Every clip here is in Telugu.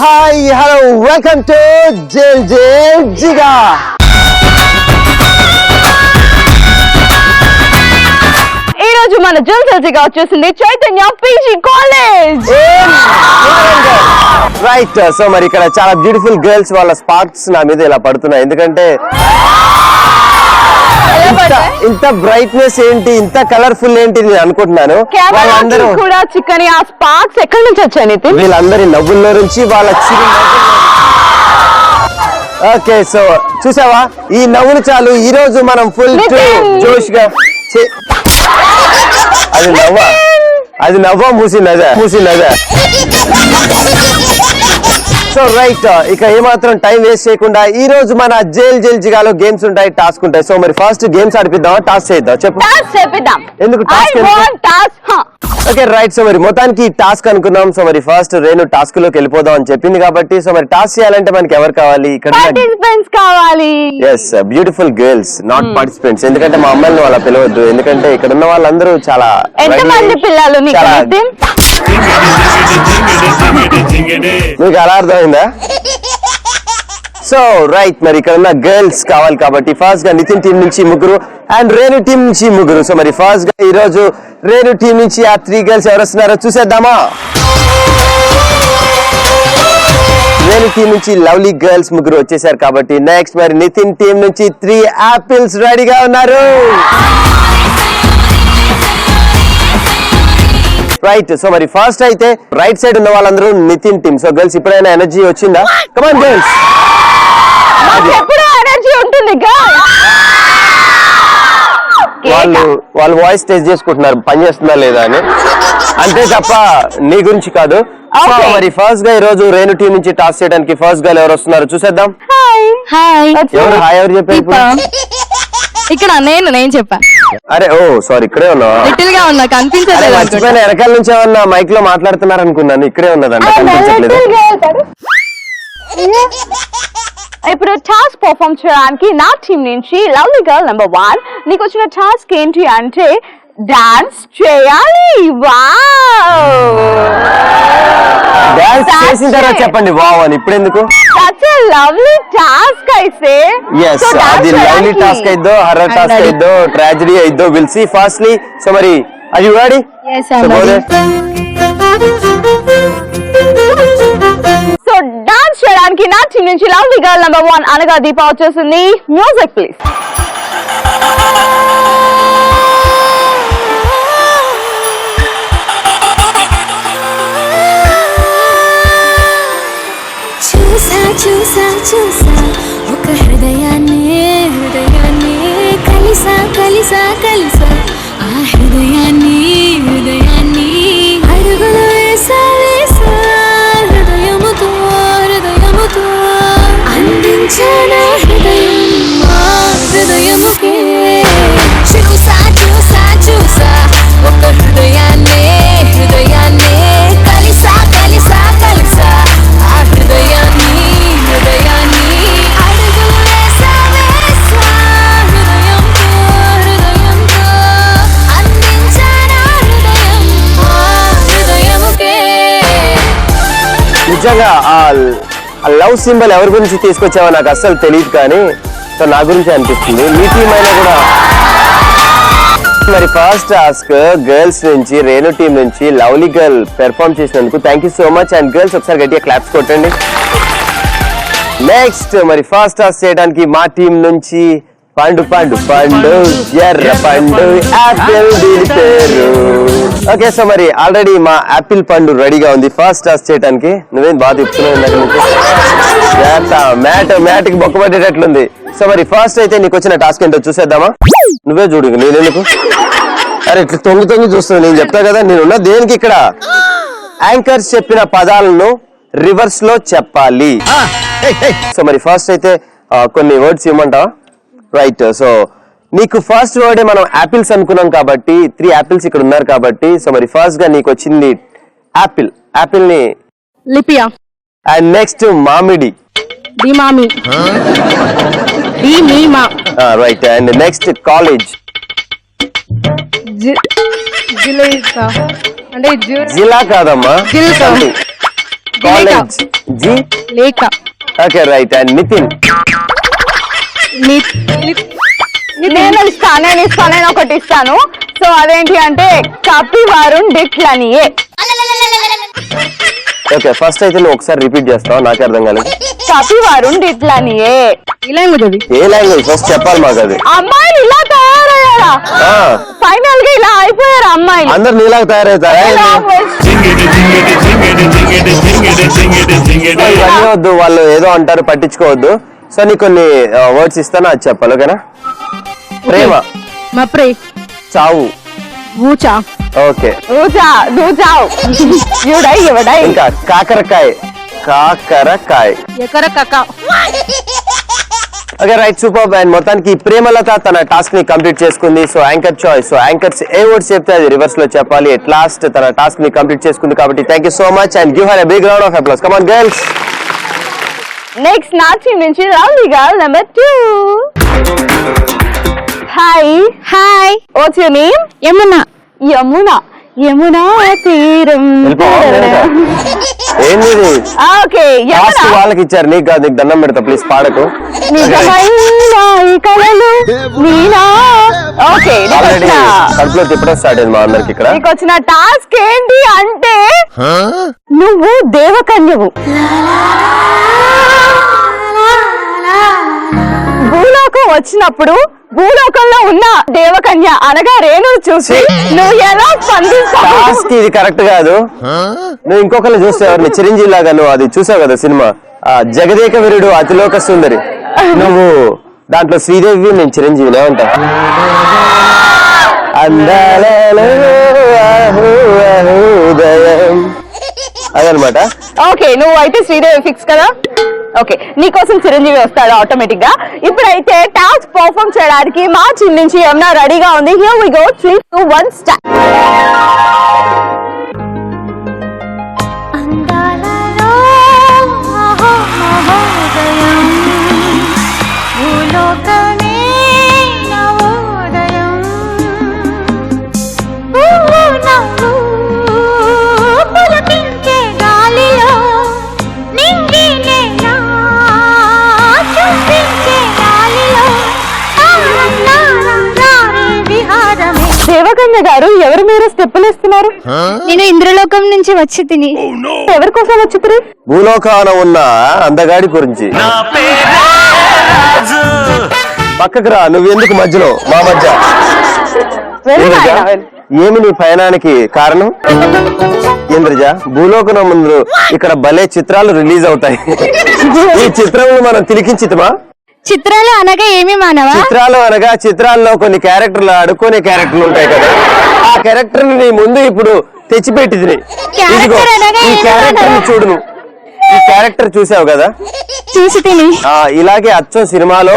Hi, hello, welcome to Jil Jil Jiga. ఈ రోజు మన జిల్ జిల్ జిగా వచ్చేసింది Chaitanya PG college. Right, so మరి ఇక్కడ చాలా బ్యూటిఫుల్ గర్ల్స్ వాళ్ళ స్పార్క్స్ నా మీద ఇలా పడుతున్నాయి. ఎందుకంటే ఇంత బ్రైట్నెస్ ఏంటి, ఇంత కలర్ఫుల్ ఏంటి నేను అనుకుంటున్నాను. వాళ్ళందరూ కూడా చిక్కని ఆ స్పార్క్స్ ఎక్కడి నుంచి వచ్చాయి నితిన్? వీళ్ళందరి నవ్వుల్లో నుంచి వాళ్ళ చిరు. ఓకే, సో చూసావా ఈ నవ్వులు చాలు. ఈ రోజు మనం ఫుల్ జోష్ గా అది నవ్వా మూసి నజా. సో రైట్, ఇక ఏమాత్రం టైం వేస్ట్ చేయకుండా ఈ రోజు మన జైల్ జైల్ జిగాలో గేమ్స్ ఉంటాయి, టాస్క్ ఉంటాయి. సో మరి ఫస్ట్ గేమ్స్ ఆడిపిద్దామా, టాస్క్ చేద్దాం? చెప్పు. ఎందుకు టాస్క్? ఓకే రైట్, సో మరి మొత్తానికి టాస్క్ అనుకున్నాం. సో మరి ఫస్ట్ రేణు టాస్క్ లోకి వెళ్ళిపోదాం అని చెప్పింది కాబట్టి, సో మరి టాస్క్ చేయాలంటే మనకి ఎవరు కావాలి? ఇక్కడ కావాలి. Yes, beautiful girls, not participants. ఎందుకంటే మా అమ్మాయిని వాళ్ళ పిలవద్దు, ఎందుకంటే ఇక్కడ ఉన్న వాళ్ళందరూ చాలా ఎంతమంది పిల్లలు మీకు అలా అర్థమైందా? సో రైట్, మరి ఇక్కడ ఉన్న గర్ల్స్ కావాలి కాబట్టి ఫస్ట్ గా నితిన్ టీం నుంచి ముగ్గురు అండ్ రేణు టీం నుంచి ముగ్గురు. సో మరి ఫస్ట్ గా ఈ రోజు రేణు టీం నుంచి ఆ 3 గర్ల్స్ ఎవరు వస్తున్నారో చూసేద్దామా. రేణు టీం నుంచి లవ్లీ గర్ల్స్ ముగ్గురు వచ్చేసారు కాబట్టి నెక్స్ట్ మరి నితిన్ టీం నుంచి 3 యాపిల్స్ రెడీగా ఉన్నారు. రైట్, సో మరి ఫస్ట్ అయితే రైట్ సైడ్ ఉన్న వాళ్ళందరూ నితిన్ టీమ్. సో గర్ల్స్ ఇప్పుడైనా ఎనర్జీ వచ్చిందా? కమాన్ గర్ల్స్. ఎప్పుడు ఎనర్జీ ఉంటుంది. వాళ్ళు వాయిస్ టెస్ట్ చేసుకుంటున్నారు పని చేస్తుందా లేదా అని, అంతే తప్ప నీ గురించి కాదు. సో మరి ఫస్ట్ గా ఈ రోజు రేణు టీం నుంచి టాస్ చేయడానికి ఫస్ట్ గర్ల్ ఎవరు వస్తున్నారు చూసేద్దాం. ఎవరు హాయ్ ఎవరు చెప్పారు? ఇక్కడ నేను చెప్పా. అరే ఓ సారీ, ఇక్కడే ఉన్నా. లిటిల్ గా ఉన్నా కనిపించలేదు. మర్చిపోయిన వెనకాల నుంచి ఏమన్నా మైక్ లో మాట్లాడుతున్నారు అనుకున్నాను. ఇక్కడే ఉన్నదంట, కనిపించట్లేదు. ఇప్పుడు టాస్క్ పర్ఫార్మ్ చేయడానికి నా టీం నుంచి లవ్లీ గర్ల్ నెంబర్ 1 నీకు వచ్చిన టాస్క్ ఏంటి అంటే డాన్స్ చేయాలి. డాన్స్ చేసిన తర్వాత చెప్పండి వావ్ అని. ఇప్పుడు ఎందుకు? That's a lovely task I say. Yes, అది లవ్లీ టాస్క్ అయిద్దో, హర్రర్ టాస్క్ అయిద్దో, ట్రాజడీ అయిద్దో, విల్ సీ ఫాస్ట్లీ. సో మరి are you ready? Yes, I'm ready. So dance చేయడానికి నా టీం నుంచి లవ్లీ గర్ల్ నెంబర్ 1 అనగా దీప వచ్చేసింది. Music please. చూసా చూసా ఒక హృదయాన్ని కలిసా ఆ హృదయాన్ని అడుగులు వేసా హృదయముతో అందించానా హృదయముకే. చూసా ఒక హృదయాన్ని కలిసా ఆ హృదయాన్ని అడుగులు వేసా హృదయంతో అందించానా హృదయముకే. నిజంగా ఆ లవ్ సింబల్ ఎవరి గురించి తీసుకొచ్చావో నాకు అస్సలు తెలియదు, కానీ సో నా గురించి అనిపిస్తుంది. మీ టీం అయినా కూడా. మరి ఫస్ట్ టాస్క్ గర్ల్స్ నుంచి రేణు టీం నుంచి లవ్లీ గర్ల్ పెర్ఫార్మ్ చేసినందుకు thank you so much. And girls ఒకసారి గట్టిగా క్లాప్స్ కొట్టండి. నెక్స్ట్ మరి ఫస్ట్ టాస్క్ చేయడానికి మా టీం నుంచి పండు ఎర్ర పండు యాపిల్ పేరు. ఓకే, సో మరి ఆల్రెడీ మా యాపిల్ పండు రెడీగా ఉంది ఫస్ట్ టాస్క్ చేయడానికి. నువ్వేం బాగా చెప్తున్నావు మ్యాట్ కి బొక్క పట్టేటట్లుంది. సో మరి ఫస్ట్ అయితే నీకు వచ్చిన టాస్క్ ఏంటో చూసేద్దామా. నువ్వే చూడు, నేనెందుకు? అరే ఇట్లా తొంగి చూస్తున్నావు. నేను చెప్తా కదా, నేనున్నా దేనికి ఇక్కడ. యాంకర్స్ చెప్పిన పదాలను రివర్స్ లో చెప్పాలి. సో మరి ఫస్ట్ అయితే కొన్ని వర్డ్స్ ఇవ్వమంటావా? రైట్. సో నీకు ఫస్ట్ వర్డే మనం యాపిల్స్ అనుకున్నాం కాబట్టి 3 యాపిల్స్ ఇక్కడ ఉన్నారు కాబట్టి సో మరి ఫస్ట్ గా నీకు వచ్చింది యాపిల్. యాపిల్ ని లిపియా. అండ్ నెక్స్ట్ మామిడి. మామి. మీమా. రైట్. And next college. అంటే జిలా కాదమ్మా, కాలేజ్. జి లేక. Okay right. అండ్ నితిన్. నేను ఇస్తాను ఒకటి ఇస్తాను. సో అదేంటి అంటే కపివరుణ్ డిట్లనియే. ఓకే ఫస్ట్ అయితే నువ్వు ఒకసారి రిపీట్ చేస్తావా? నాకే అర్థం కాలేదు. కపివరుణ్ డిట్లనియే. ఏ లాంగ్వేజ్ అది? ఏ లాంగ్వేజ్ ఫస్ట్ చెప్పాలి మాకు అది. అమ్మాయిలు ఇలా తయారయ్యారా? ఫైనల్ గా ఇలా అయిపోయారు అమ్మాయిలు. అందరు నీలాగా తయారవుతారా? ఇవన్నీ వద్దు, వాళ్ళు ఏదో అంటారు, పట్టించుకోవద్దు. సో నీకు కొన్ని వర్డ్స్ ఇస్తాను, అది చెప్పాలి. ఓకేనా? ప్రేమ. మప్రే. చావు. ఊచా. ఓకే. ఎవడై. ఇంకా కాకరకాయ. కాకరకాయ. ఎకర కక. Okay right, super. అండ్ మొత్తానికి ప్రేమలత తన టాస్క్ ని కంప్లీట్ చేసుకుంది. So anchor choice. So anchors ఏ వర్డ్స్ చెప్తే అది రివర్స్ లో చెప్పాలి. ఎట్ లాస్ట్ తన టాస్క్ ని కంప్లీట్ చేసుకుంది కాబట్టి thank you so much and give her a big round of applause. Come on girls. Next నా టీం నుంచి lovely girl number 2. Hi. What's your name? Yamuna తీరం. ఏంది ఓకే. వాళ్ళకి ఇచ్చారు, నీకు కాదు. నీకు దండం పెడతా, ప్లీజ్ పాడకు. కడుపులో తిప్పడం స్టార్ట్ అయింది మా అందరికి ఇక్కడ. నీకు వచ్చిన టాస్క్ ఏంటి అంటే నువ్వు దేవకన్యవు. భూలోకం వచ్చినప్పుడు భూలోకంలో ఉన్న దేవకన్య అనగా రేణు చూసి నువ్వు ఎలా స్పందిస్తావు? ఇది కరెక్ట్ కాదు. నువ్వు ఇంకొకరిని చూస్తే ఎవరిని? చిరంజీవి లాగా. నువ్వు అది చూసావు కదా సినిమా, జగదేక వీరుడు అతిలోక సుందరి. నువ్వు దాంట్లో శ్రీదేవి, నేను చిరంజీవినే ఉంటా. అదనమాట. ఓకే, నువ్వు అయితే శ్రీదేవి ఫిక్స్ కదా? ఓకే, నీకోసం చిరంజీవి వస్తాడు ఆటోమేటిక్ గా. ఇప్పుడైతే టాస్క్ పర్ఫార్మ్ చేయడానికి మా టీం నుంచి ఏమన్నా రెడీగా ఉంది. Here we go. 3, 2, 1 start. Devakanya గారు, ఎవరు మీరు స్టెప్పులు ఇస్తున్నారు? నేను ఇంద్రలోకం నుంచి వచ్చి తిని. ఎవరి కోసం వచ్చి? భూలోకాన ఉన్న అందగాడి గురించి. పక్కకు రా, నువ్వు ఎందుకు మధ్యలో మా మధ్య? ఏమి నీ పయనానికి కారణం? ఇంద్రజ, భూలోకం ముందు ఇక్కడ భలే చిత్రాలు రిలీజ్ అవుతాయి. ఈ చిత్రంలో మనం తిలికించితమా? చిత్రాలు అనగా ఏమి మానవా? చిత్రాలు అనగా చిత్రాల్లో కొన్ని క్యారెక్టర్లు ఆడుకునే క్యారెక్టర్లు ఉంటాయి కదా, ఆ క్యారెక్టర్ ని ముందు ఇప్పుడు తెచ్చిపెట్టింది. ఈ క్యారెక్టర్ ని చూడు. ఈ క్యారెక్టర్ చూసావు కదా? చూసి తిని. ఇలాగే అచ్చం సినిమాలో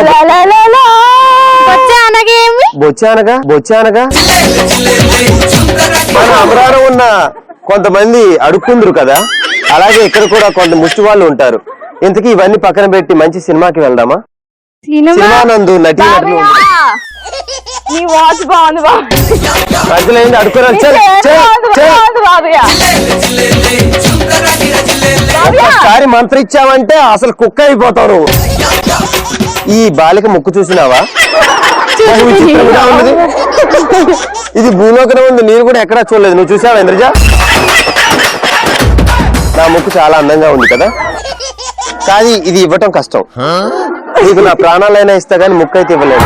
బొచ్చానగా మన అమరాలో ఉన్న కొంతమంది అడుక్కుందరు కదా, అలాగే ఇక్కడ కూడా కొంత ముష్టి వాళ్ళు ఉంటారు. ఇంతకీ ఇవన్నీ పక్కన పెట్టి మంచి సినిమాకి వెళ్దామా? సినిమానందు నటి మధ్యలో ఏంటి అడుక్కున్నాను? ఒక్కసారి మంత్రం ఇచ్చావంటే అసలు కుక్క అయిపోతావు నువ్వు. ఈ బాలిక ముక్కు చూసినావా? ఉన్నది. ఇది భూలోకం ఉంది, నేను కూడా ఎక్కడా చూడలేదు. నువ్వు చూసావా ఇంద్రజ? నా ముక్కు చాలా అందంగా ఉంది కదా, కానీ ఇది ఇవ్వటం కష్టం. నీకు నా ప్రాణాలైనా ఇస్తా కానీ ముక్కు అయితే ఇవ్వలేదు.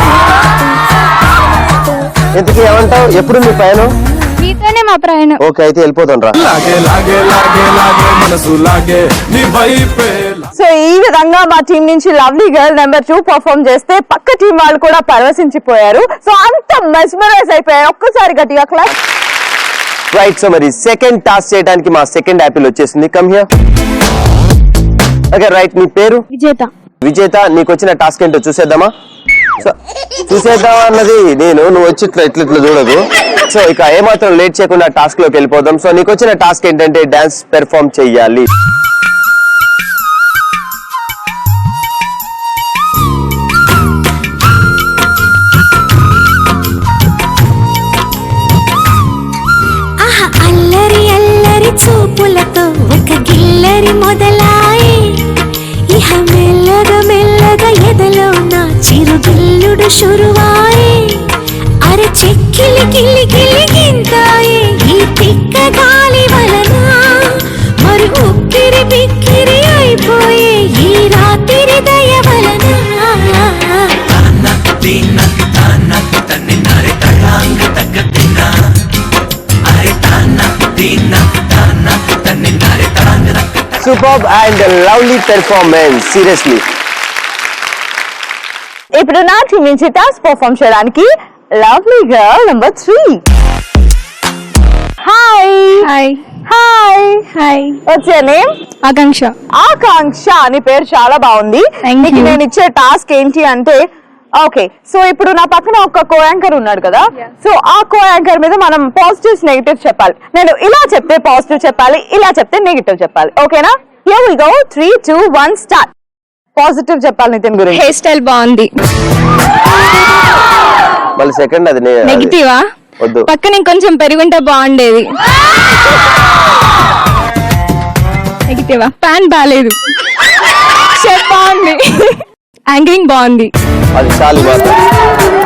ఇంతకీ ఏమంటావు? ఎప్పుడు నీ ప్రయాణం? మీతోనే మా ప్రయాణం. ఓకే, అయితే వెళ్ళిపోతాం రా. సో ఈ విధంగా మా టీం నుంచి లవ్లీ గర్ల్ నెంబర్ 2 పర్ఫార్మ్ చేస్తే పక్క టీం వాళ్ళు కూడా పరవశించిపోయారు. సో అంత మెస్మరైజ్ అయిపోయారు. ఒక్కసారి గట్టిగా క్లాస్. రైట్. సో మరి సెకండ్ టాస్క్ చేయడానికి మా సెకండ్ యాపిల్ వచ్చేసింది. Come here. Okay right. నీ పేరు? విజేత. విజేత నీకు వచ్చిన టాస్క్ ఏంటో చూసేద్దామా? సో చూసేద్దామా అన్నది నువ్వు వచ్చి ఇట్లా చూడకు. సో ఇక ఏమాత్రం లేట్ చేయకుండా టాస్క్ లోకి వెళ్ళిపోదాం. సో నీకు వచ్చిన టాస్క్ ఏంటంటే డాన్స్ పెర్ఫార్మ్ చెయ్యాలి. ఆహా అల్లరి అల్లరి చూపులతో ఒక గిల్లరి మొదలాయి ఇహ మెల్లగా మెల్లగా ఎదలో నా చిరుగిల్లుడు షురువాయి అర చెక్కిలి గిల్లి గిల్లి గింతాయి ఈ తిక్క గాలి వలన మరి ఉక్కిరి బిక్కిరి అయిపోయే ఈ రాత్రి దయ వలన superb and lovely performance, seriously. ఇప్పుడు నా టీం నుంచి టాస్క్ పర్ఫార్మ్ చేయడానికి lovely girl number 3. Hi hi hi hi వచ్చే నేమ్ ఆకాంక్ష. ఆకాంక్ష. నీ పేరు చాలా బాగుంది. Thank నీకు you. నేను ఇచ్చే టాస్క్ ఏంటి అంటే, ఓకే సో ఇప్పుడు నా పక్కన ఒక కో యాంకర్ ఉన్నాడు కదా, సో ఆ కో యాంకర్ మీద మనం పాజిటివ్స్ నెగిటివ్స్ చెప్పాలి. నేను ఇలా చెప్తే పాజిటివ్ చెప్పాలి, ఇలా చెప్తే నెగిటివ్ చెప్పాలి. ఓకేనా? Here we go. 3 2 1 start. Positive చెప్పాలి నితిన్ గురించి. హెయిర్ స్టైల్ బాగుంది. మళ్ళీ సెకండ్ అది నెగిటివా? వద్దు. పక్కన ఇంకొంచెం పెరుగుంటే బాగుండేది. నెగిటివా? ప్యాంట్ బాగాలేదు. షర్ట్ బాగుంది. యాంకరింగ్ బాగుంది. అది చాలు మాత్రం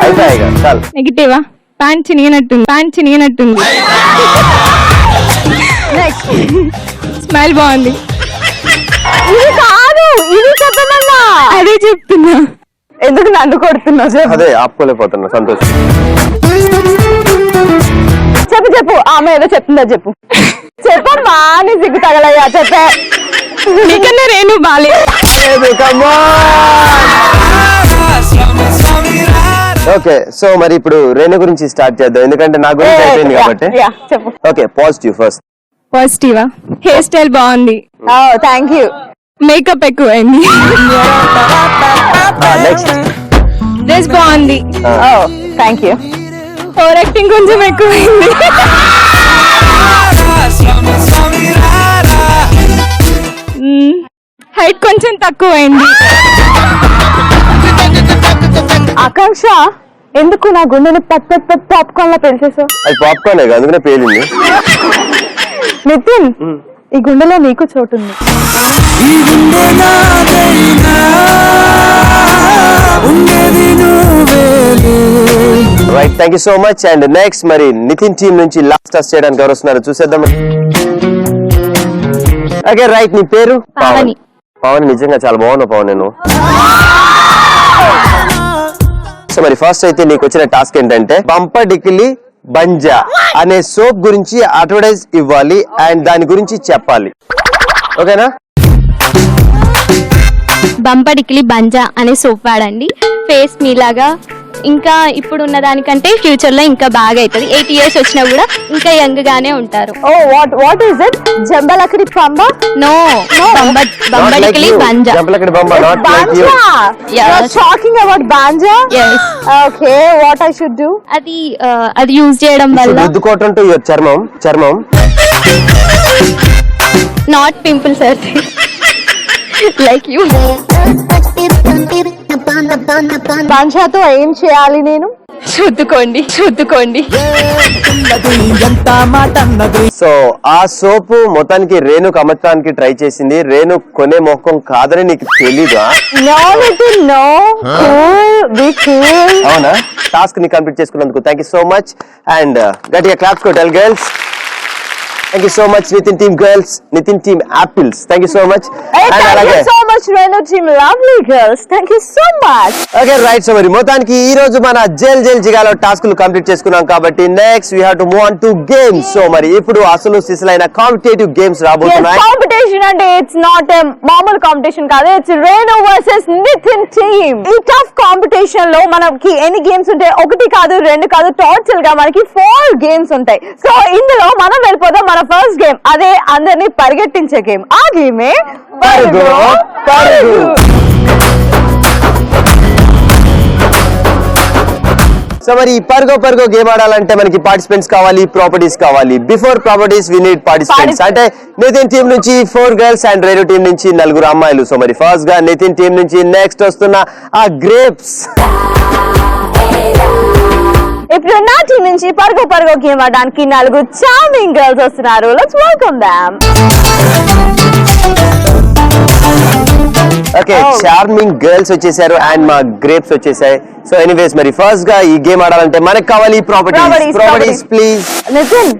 అయిపోయాయి చాలు. నెగిటివా? ప్యాంట్ చినిగినట్టుంది. నెక్స్ట్. స్మైల్ బాగుంది. ఇది కాదు, ఇది చెప్పమన్నా. అదే చెప్తున్నా. ఎందుకు నన్ను కొడుతున్నావు చెప్పు. అదే ఆపుకోలేకపోతున్నా సంతోషం. చెప్పు చెప్పు, ఆమె ఏదో చెప్తుందా చెప్పు. చెప్పమ్మా, నీ సిగ్గు తగలయ్యా చెప్పే. నీకన్నా రేణు బాలేదు. ఓకే సో మరి ఇప్పుడు రేణు గురించి స్టార్ట్ చేద్దాం, ఎందుకంటే నా గురించి అయిపోయింది కాబట్టి. చెప్పు. Okay positive first. పాజిటివా? హెయిర్ స్టైల్ బాగుంది. Thank you. మేకప్ ఎక్కువైంది. నెక్స్ట్. డ్రెస్ బాగుంది. Thank you. ఓవర్ యాక్టింగ్ కొంచెం ఎక్కువైంది. హైట్ కొంచెం తక్కువైంది. ఆకాంక్ష, ఎందుకు నా గుండెని పాప్కార్న్ లా పెంచేసావు? అది పాప్కార్న్ అందుకనే పేలింది. నితిన్, ఈ గుండెలో నీకు చోటుంది. Right, thank you so much. And next మరి నితిన్ టీం నుంచి లాస్ట్ టెస్ట్ చేయడానికి ఎవరు వస్తున్నారు చూసేద్దాం. ఓకే రైట్, నీ పేరు? పావని. పావని, నిజంగా చాలా బాగున్నావు పవన్. నేను సో మరి ఫస్ట్ అయితే నీకు వచ్చిన టాస్క్ ఏంటంటే బంపడికిలి బంజా అనే సోప్ గురించి అడ్వర్టైజ్ ఇవ్వాలి అండ్ దాని గురించి చెప్పాలి. ఓకేనా? బంపడికిలి బంజా అనే సోప్ వాడండి. ఫేస్ మీలాగా ఇంకా ఇప్పుడు ఉన్న దానికంటే ఫ్యూచర్ లో ఇంకా బాగా అవుతుంది. 8 years వచ్చినా కూడా ఇంకా యంగ్ గానే ఉంటారు. Oh what is it? Jambalakadi Pamba? No, బంపడికిలి బంజా. Jambalakadi Pamba, not like you. Banja. You're talking about banja? Yes. Okay, what I should do? అది యూజ్ చేయడం వల్ల రుద్దుకోవటం టు యువర్ చర్మం నాట్ పింపుల్స్ లైక్ యూ. బాంజాతో ఏం చేయాలి నేను? రుద్దుకోండి. సో ఆ సోపు మొత్తానికి రేణుకు అమ్మటానికి ట్రై చేసింది. రేణు కొనే మొహం కాదని నీకు తెలీదా? No, Nitin, no. Cool, be cool. అవునా? టాస్క్ ని కంప్లీట్ చేసుకున్నందుకు thank you so much. And గట్టిగా క్లాప్స్ కొట్టాలి girls. Thank you so much Nitin team girls, Nitin team apples. Thank you so much. Hey, thank you so much, Renu team. Lovely girls. Thank you so much. Okay right. So మరి మొత్తానికి ఈ రోజు మన జైల్ జిగాలో టాస్కులు కంప్లీట్ చేసుకున్నాం కాబట్టి next we have to move on to games. So మరి ఇప్పుడు అసలు సిసలైన కాంపిటేటివ్ గేమ్స్ Yes, రాబోతున్నాయి. competition అంటే it's not a మామూలు కాంపిటీషన్ కాదు. It's Renu versus Nitin team. ఈ టఫ్ కాంపిటీషన్ లో మనకి ఎన్ని గేమ్స్ ఉంటాయి? 1 కాదు, 2 కాదు, టోటల్ గా మనకి 4 గేమ్స్ ఉంటాయి. సో ఇందులో మనం వెళ్ళిపోదాం మన ఫస్ట్ గేమ్. అదే అందరినీ పరిగెట్టించే గేమ్. ఆ గేమే పరుగు. సో మరి ఈ పర్గో గేమ్ ఆడాలంటే మనకి పార్టిసిపెంట్స్ కావాలి, ప్రాపర్టీస్ కావాలి. Before properties we need participants. అంటే నితిన్ టీం నుంచి 4 గర్ల్స్ అండ్ రేణు టీం నుంచి 4 అమ్మాయిలు. సో మరి ఫస్ట్ గా నితిన్ టీం నుంచి నెక్స్ట్ వస్తున్న ఆ గ్రేప్స్. ఇప్పుడు నా టీం నుంచి పర్గో గేమ్ ఆడడానికి 4 చార్మింగ్ గర్ల్స్ వస్తున్నారు. Let's welcome them. Okay, charming girls వచ్చేసారు అండ్ మా గ్రేప్స్ వచ్చేసాయి. సో ఎనీవేస్ మరి ఫస్ట్ గా ఈ గేమ్ ఆడాలంటే మనకు కావాలి ప్రాపర్టీస్ ప్లీజ్. నితిన్,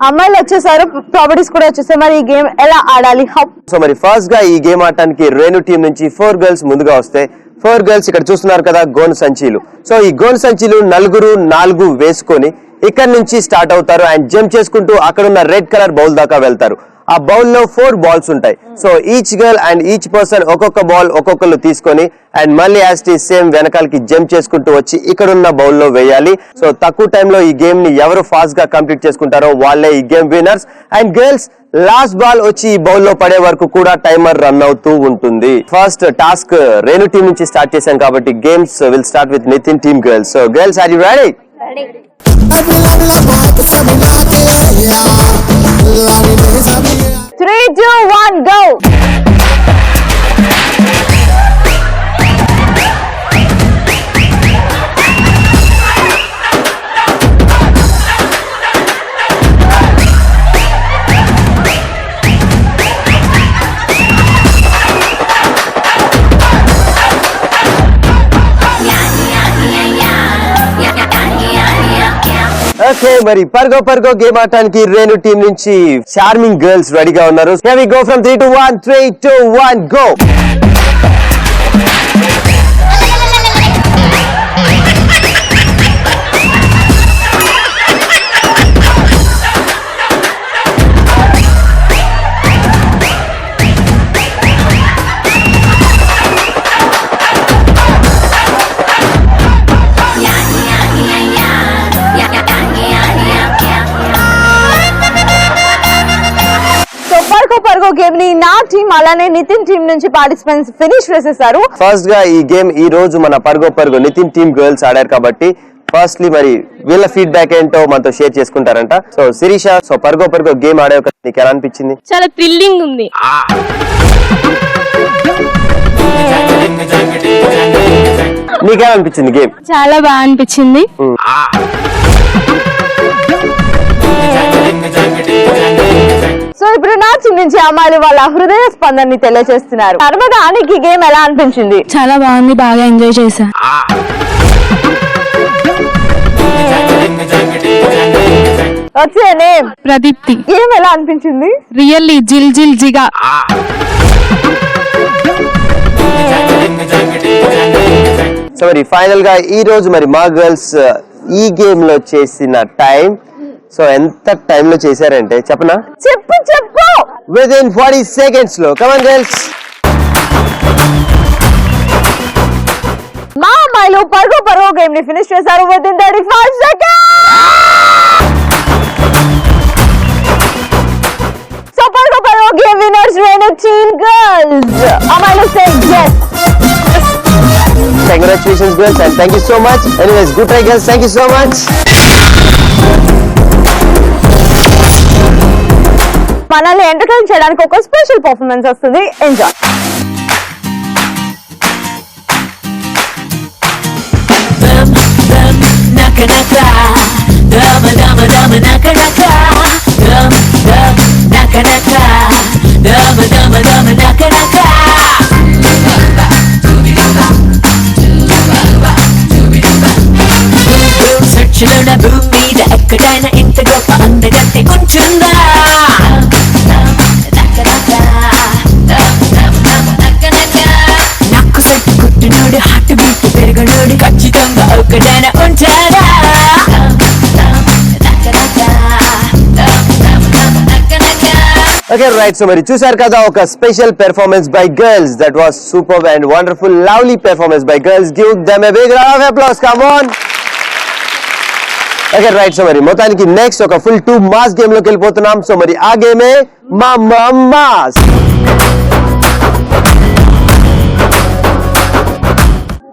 అమ్మాయిలు వచ్చేసారు, ప్రాపర్టీస్ కూడా వచ్చేసాయి. మరి ఈ గేమ్ ఎలా ఆడాలి? సో మరి ఫస్ట్ గా ఈ గేమ్ ఆడటానికి రేణు టీం నుంచి 4 గర్ల్స్ ముందుగా వస్తే 4 గర్ల్స్ ఇక్కడ చూస్తున్నారు కదా గోను సంచీలు. సో ఈ గోను సంచీలు 4 వేసుకొని ఇక్కడ నుంచి స్టార్ట్ అవుతారు అండ్ జంప్ చేసుకుంటూ అక్కడ ఉన్న రెడ్ కలర్ బౌల్ దాకా వెళ్తారు. ఆ బౌల్ లో 4 బాల్స్ ఉంటాయి. So each girl and each person ఒక్కొక్క బాల్ ఒక్కొక్కరు తీసుకొని అండ్ మళ్ళీ యాజ్ టీ సేమ్ వెనకాలకి జంప్ చేసుకుంటూ వచ్చి ఇక్కడ ఉన్న బౌల్ లో వేయాలి. సో తక్కువ టైంలో ఈ గేమ్ ని ఎవరు ఫాస్ట్ గా కంప్లీట్ చేసుకుంటారో వాళ్ళే ఈ game winners. And girls last ball వచ్చి ఈ బౌల్ లో పడే వరకు కూడా టైమర్ రన్ అవుతూ ఉంటుంది. ఫస్ట్ టాస్క్ రేణు టీం నుంచి స్టార్ట్ చేశాం కాబట్టి games will start with Nitin team girls. So girls are you ready? 3, 2, 1 go. Okay, మరి పర్గో గేమ్ ఆడటానికి రేణు టీం నుంచి చార్మింగ్ గర్ల్స్ రెడీగా ఉన్నారు. Here we go from 3 to 1. 3, 2, 1 go. పర్గో game ని నా టీం అలానే నితిన్ టీం నుంచి పార్టిసిపెంట్స్ ఫినిష్ చేసేసారు. ఫస్ట్ గా ఈ గేమ్ ఈ రోజు మన పర్గో నితిన్ టీం గర్ల్స్ ఆడారు కాబట్టి ఫస్ట్లీ మరి వీళ్ళ ఫీడ్బ్యాక్ ఏంటో మనతో షేర్ చేసుకుంటారంట. సో శిరీష, సో పర్గో గేమ్ ఆడే నీకు ఎలా అనిపించింది? చాలా థ్రిల్లింగ్ ఉంది. నీకేలా అనిపించింది గేమ్? చాలా బాగా అనిపించింది. సో ఇప్పుడు నా టీం నుంచి అమ్మాయిలు వాళ్ళ హృదయ స్పందనని తెలియజేస్తున్నారు. నర్మదా, నీకు ఈ గేమ్ ఎలా అనిపించింది? చాలా బాగుంది, బాగా ఎంజాయ్ చేశా. వచ్చే నేమ్ ప్రదీప్తి. గేమ్ ఎలా అనిపించింది? రియల్లీ జిల్ జిగా. సో మరి ఫైనల్ గా ఈ రోజు మరి మా గర్ల్స్ ఈ గేమ్ లో చేసిన టైం, సో ఎంత టైం లో చేశారంటే చెప్పనా? చెప్పు. Within 40 seconds లో. Come on girls. మా అమ్మాయిలు పర్గో గేమ్ ని ఫినిష్ చేశారు within 35 seconds. సో పర్గో game winners Renu team girls. అమ్మాయిలు say yes. Congratulations girls and thank you so much. Anyways, good try girls. Thank you so much. మనల్ని ఎంటర్టైన్ చేయడానికి ఒక స్పెషల్ పర్ఫార్మెన్స్ వస్తుంది. ఎంజాయ్. భూమి మీద ఎక్కడైనా ఇంత గొప్ప అందగత్తె ఉంటుందా? నాకు సెట్ కుట్టినోడు హార్ట్ బీట్ పెరగనోడు ఖచ్చితంగా ఒక్కడైనా ఉంటారా? Okay, right. So మరి చూశారు కదా ఒక special performance by girls. That was superb and wonderful, lovely performance by girls. Give them a big round of applause. Come on. Okay, right. So మరి మొత్తానికి నెక్స్ట్ ఒక ఫుల్ 2 మాస్ గేమ్ లోకి వెళ్ళిపోతున్నాం. సో మరి ఆ గేమే మాస్.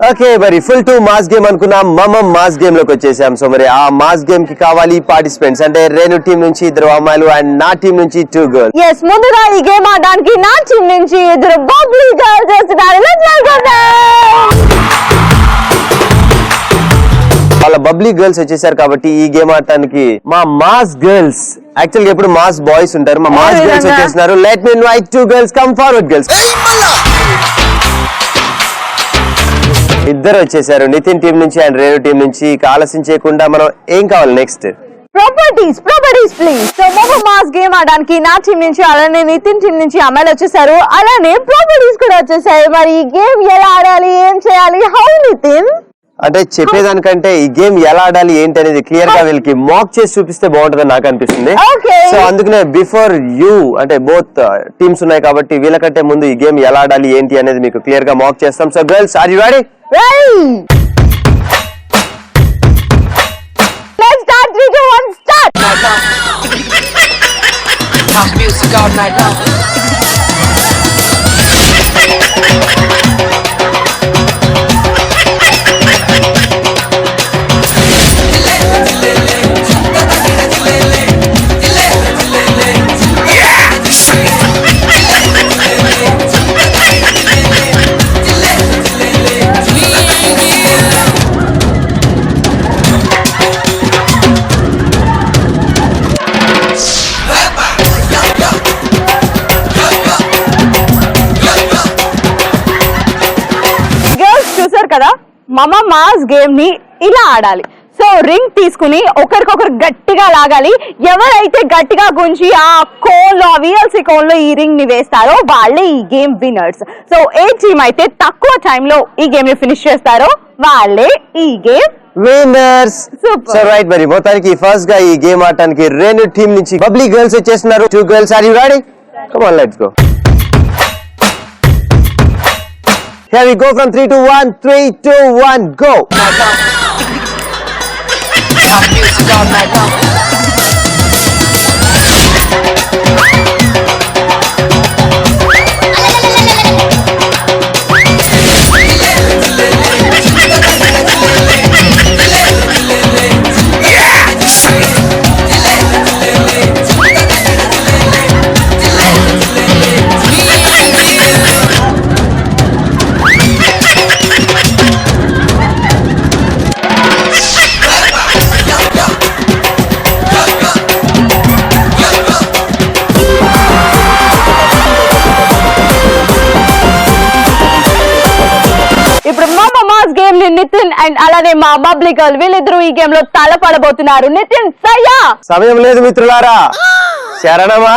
ఓకే మరి ఫుల్ టు మాస్ గేమ్ అనుకున్నాం, మమ్మం మాస్ గేమ్ లోకి వచ్చేసాం. సో మరి ఆ మాస్ గేమ్ కి కావాలి పార్టిసిపెంట్స్, అంటే రేణు టీం నుంచి 2 అమ్మాయిలు అండ్ నా టీం నుంచి 2 గర్ల్స్. ఎస్, ముందుగా ఈ గేమ్ ఆడడానికి నా టీం నుంచి 2 బబ్లీ గర్ల్స్ వస్తున్నారు. వాళ్ళ బబ్లీ గర్ల్స్ వచ్చేసారు కాబట్టి ఈ గేమ్ ఆడటానికి మా మాస్ గర్ల్స్, యాక్చువల్ గా ఎప్పుడు మాస్ బాయ్స్ ఉంటారు, మా మాస్ గర్ల్స్ వచ్చేస్తున్నారు. Let me invite 2 girls, come forward girls. ఇద్దరు వచ్చేసారు, నితిన్ టీం నుంచి అండ్ రేణు టీం నుంచి. ఇక ఆలస్యం చేయకుండా మనం ఏం కావాలి నెక్స్ట్? Properties please. సో మమ్మం మాస్ గేమ్ ఆడడానికి నా టీం నుంచి అలానే నితిన్ టీం నుంచి అమ్మాయిలు వచ్చేసారు, అలానే ప్రాపర్టీస్ కూడా వచ్చేసాయి. మరి ఈ గేమ్ ఎలా ఆడాలి, ఏం చేయాలి, హౌ నితిన్? అంటే చెప్పేదానికంటే ఈ గేమ్ ఎలా ఆడాలి ఏంటి అనేది క్లియర్ గా వీళ్ళకి మాక్ చేసి చూపిస్తే బాగుంటుందని నాకు అనిపిస్తుంది. సో అందుకనే బిఫోర్ యూ, అంటే బోత్ టీమ్స్ ఉన్నాయి కాబట్టి వీళ్ళకంటే ముందు ఈ గేమ్ ఎలా ఆడాలి ఏంటి అనేది మీకు క్లియర్ గా మాక్ చేస్తాం. So girls, are you ready? Let's start. 3, 2, 1, start. House music all night long. కదా, మమ్మం మాస్ గేమ్ ని ఇలా ఆడాలి. సో రింగ్ తీసుకుని ఒకరికొకరు గట్టిగా లాగాలి. ఎవరైతే గట్టిగా గుంజి ఆ కోన్ లో, VLC కోన్ లో ఈ రింగ్ ని వేస్తారో వాళ్ళే ఈ గేమ్ విన్నర్స్. సో ఏ టీమ్ అయితే తక్కువ టైం లో ఈ గేమ్ ని ఫినిష్ చేస్తారో వాళ్ళే ఈ గేమ్ విన్నర్స్. సో రైట్, మరి మొత్తానికి ఫస్ట్ గా ఈ గేమ్ ఆడటానికి రేణు టీం నుంచి బబ్లీ గర్ల్స్ వచ్చేస్తున్నారు. 2 girls, are you ready? Come on, let's go. Here we go from 3 to 1. 3, 2, 1, go. House music all night long. Nitin and అలానే మా బబ్లీ గర్ల్ వీళ్ళిద్దరూ ఈ గేమ్ లో తలపడబోతున్నారు. నితిన్, సయ్యా? సమయం లేదు మిత్రులారా, శరణమా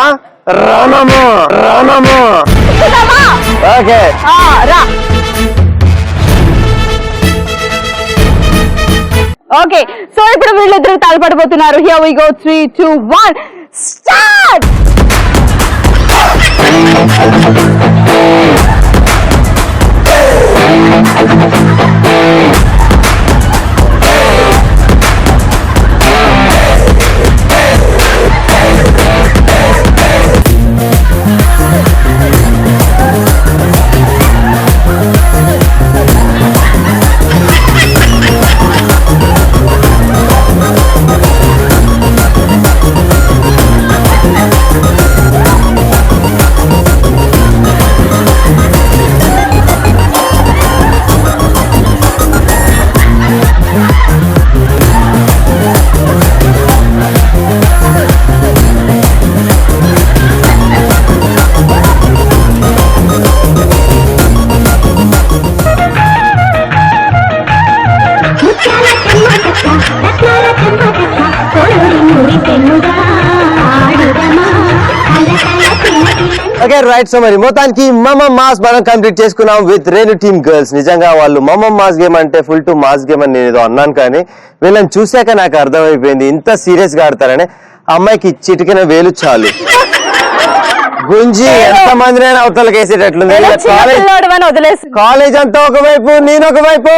రణము రణము. ఓకే, రా. ఓకే, సో ఇప్పుడు వీళ్ళిద్దరూ తలపడబోతున్నారు. Here we go. 3, 2, 1, start. Okay right. So మరి మొత్తానికి మమ్మం మాస్ మనం కంప్లీట్ చేసుకున్నాం విత్ రేణు టీమ్ గర్ల్స్. నిజంగా వాళ్ళు మమ్మం మాస్ గేమ్ అంటే ఫుల్ టు మాస్ గేమ్ అని నేను ఏదో అన్నాను, కానీ వీళ్ళని చూశాక నాకు అర్థమైపోయింది ఇంత సీరియస్ గా ఆడతారని. అమ్మాయికి చిటికిన వేలు చాలు గుంజి ఎంత మందినైనా అవతలకి వేసేటట్లుంది. కాలేజ్ అంతా ఒకవైపు, నేను ఒకవైపు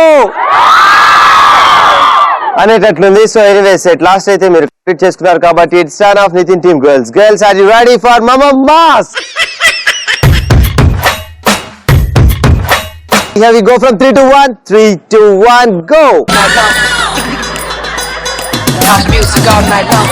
అనేటట్లుంది. సో ఎనీవేస్ ఎట్ లాస్ట్ అయితే మీరు కంప్లీట్ చేసుకున్నారు కాబట్టి it's turn of Nitin team girls. Girls, are you ready for మమ్మం mass? Here we go from 3 to 1. 3, 2, 1, go. House music all night long.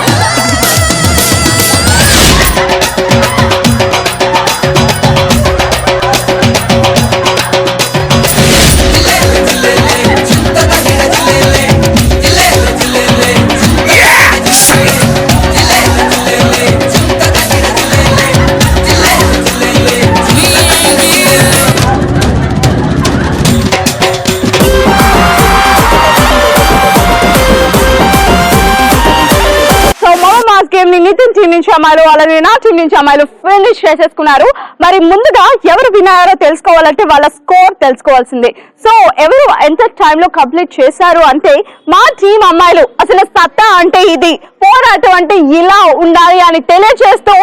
Game ని నితిన్ టీం నుంచి అమ్మాయిలు అలాగే నా టీం నుంచి అమ్మాయిలు ఫినిష్ చేసేసుకున్నారు. మరి ముందుగా ఎవరు విన్ అయ్యారో తెలుసుకోవాలంటే వాళ్ళ స్కోర్ తెలుసుకోవాల్సిందే. సో ఎవరు ఎంత టైంలో కంప్లీట్ చేశారు అంటే మా టీం అమ్మాయిలు అసలు సత్తా అంటే ఇది, పోరాటం అంటే ఇలా ఉండాలి అని తెలియజేస్తూ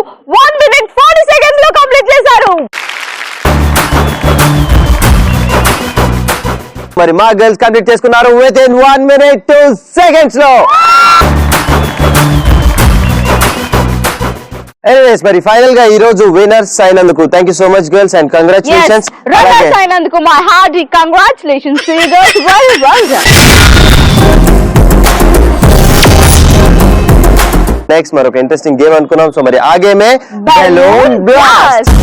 1 minute 40 seconds లో కంప్లీట్ చేశారు. మరి మా గర్ల్స్ కంప్లీట్ చేసుకున్నారు విత్ ఇన్ 1 minute 2 seconds లో. ఎనీవేస్ మరి ఫైనల్ గా ఈ రోజు విన్నర్స్ అయినందుకు thank you so much girls and congratulations. Runners అయినందుకు my hearty congratulations to you girls. Very well done. Next మరొక ఇంట్రెస్టింగ్ గేమ్ అనుకున్నాం. సో మరి ఆ గేమే balloon blast.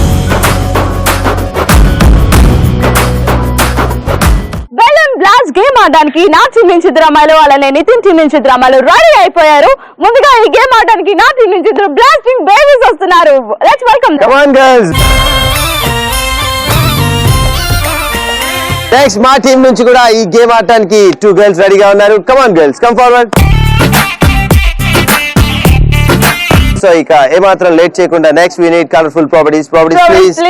Balloon blast game ఆడడానికి నా టీం నుంచి ఇద్దరు అమ్మాయిలు అలానే నితిన్ టీం నుంచి ఇద్దరు అమ్మాయిలు రెడీ అయిపోయారు. ముందుగా ఈ గేమ్ ఆడడానికి నా టీం నుంచి ఇద్దరు బ్లాస్టింగ్ బేబీస్ వస్తున్నారు. Let's welcome come on girls. Next మా టీం నుంచి కూడా ఈ గేమ్ ఆడడానికి 2 గర్ల్స్ రెడీగా ఉన్నారు. Come on girls, come forward. So ఇక ఏమాత్రం లేట్ చేయకుండా next we need colourful properties please.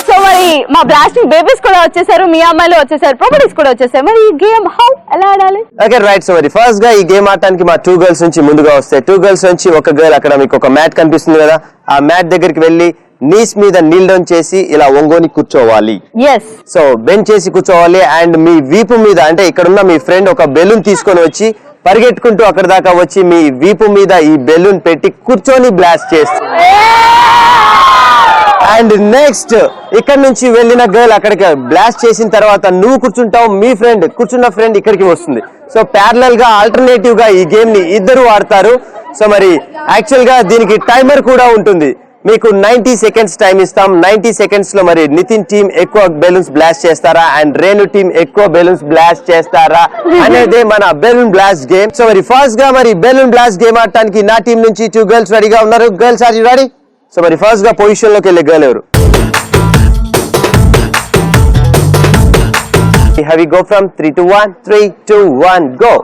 So మరి మా బ్లాస్టింగ్ బేబీస్ కూడా వచ్చేసారు, మీ అమ్మాయిలు వచ్చేసారు, ప్రాపర్టీస్ కూడా వచ్చేసారు. మరి ఈ గేమ్ హౌ ఎలా ఆడాలి? Okay right. సో మరి ఫస్ట్ గా ఈ గేమ్ ఆడటానికి మా 2 గర్ల్స్ నుంచి ముందుగా వస్తాయి. 2 గర్ల్స్ నుంచి ఒక గర్ల్ అక్కడ మీకు ఒక మ్యాట్ కనిపిస్తుంది కదా, ఆ మ్యాట్ దగ్గరికి వెళ్ళి నీస్ మీద నీల్ డౌన్ చేసి ఇలా ఒంగోని కూర్చోవాలి. సో బెండ్ చేసి కూర్చోవాలి. అండ్ మీ వీపు మీద అంటే ఇక్కడున్న మీ ఫ్రెండ్ ఒక బెలూన్ తీసుకొని వచ్చి పరిగెట్టుకుంటూ అక్కడ దాకా వచ్చి మీ వీపు మీద ఈ బెలూన్ పెట్టి కూర్చొని బ్లాస్ట్ చేస్తుంది. అండ్ నెక్స్ట్ ఇక్కడ నుంచి వెళ్ళిన గర్ల్ అక్కడికి బ్లాస్ట్ చేసిన తర్వాత నువ్వు కూర్చుంటావు, మీ ఫ్రెండ్ కూర్చున్న ఫ్రెండ్ ఇక్కడికి వస్తుంది. సో ప్యారలల్ గా ఆల్టర్నేటివ్ గా ఈ గేమ్ ని ఇద్దరు ఆడతారు. సో మరి యాక్చువల్ గా దీనికి టైమర్ కూడా ఉంటుంది. మీకు 90 seconds టైం ఇస్తాం. 90 seconds లో మరి నితిన్ టీం ఎక్కువ బెలూన్స్ బ్లాస్ట్ చేస్తారా అండ్ రేణు టీం ఎక్కువ బెలూన్స్ బ్లాస్ట్ చేస్తారా అనేది మన బెలూన్ బ్లాస్ట్ గేమ్. సో మరి ఫస్ట్ గా మరి బెలూన్ బ్లాస్ట్ గేమ్ ఆడటానికి నా టీం నుంచి 2 గర్ల్స్ రెడీగా ఉన్నారు. Girls are you ready? So మరి ఫస్ట్ గా పొజిషన్ లోకి వెళ్ళే గర్ల్ ఎవరు? Here we go from 3 to 1. 3, 2, 1, go.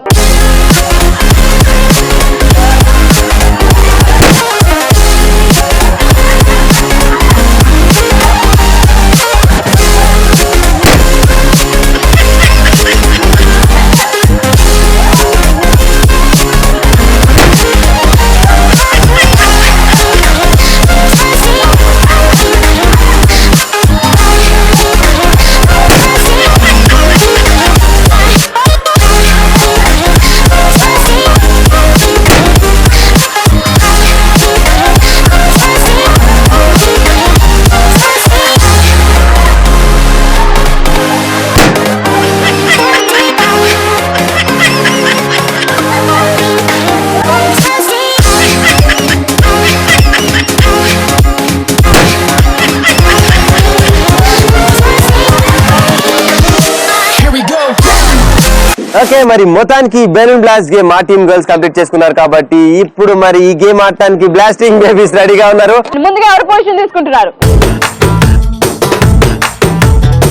Okay మరి మొత్తానికి బెలూన్ బ్లాస్ట్ గేమ్ మా టీమ్ గర్ల్స్ కంప్లీట్ చేసుకున్నారు కాబట్టి ఇప్పుడు మరి ఈ గేమ్ ఆడటానికి బ్లాస్టింగ్ బేబీస్ రెడీగా ఉన్నారు. ముందుగా ఎవరు పొజిషన్ తీసుకుంటున్నారు?